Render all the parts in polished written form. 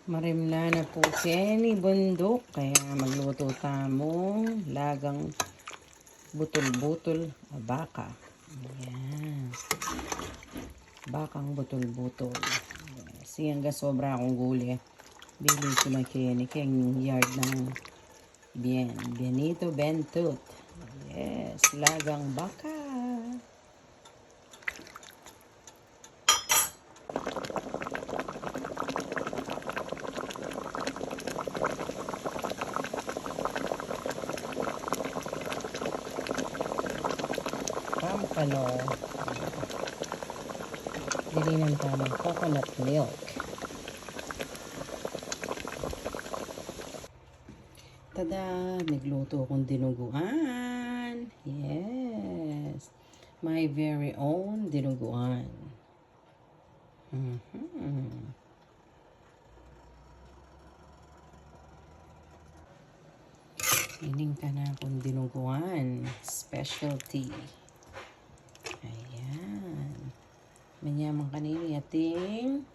Marimla na po si Eni Bundok. Kaya magluto tamong lagang butol-butol baka. Ayan. Bakang butol-butol. Siyang sobra akong guli. Bili ko na kini keng yard ng Bienito Bentut. Yes, lagang baka. Pampano. Bili ng tamang coconut milk. Tada! Nagluto akong dinuguan. Yes. My very own dinuguan. Ining ka na akong dinuguan. Specialty. Ayan. Manyaman kanini ating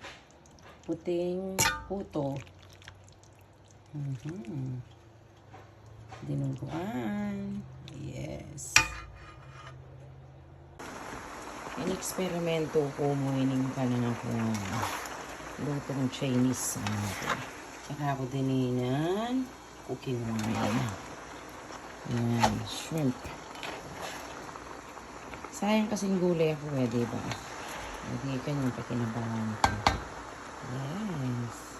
puting puto. Dinuguan. Yes. In-eksperimento ko mo ining ka na akong lutong Chinese. Tsaka ako dininan cooking wine. Ayan, shrimp. Sayang kasing gulay ako diba? Hindi kanyang pakinabangan ko. Yes.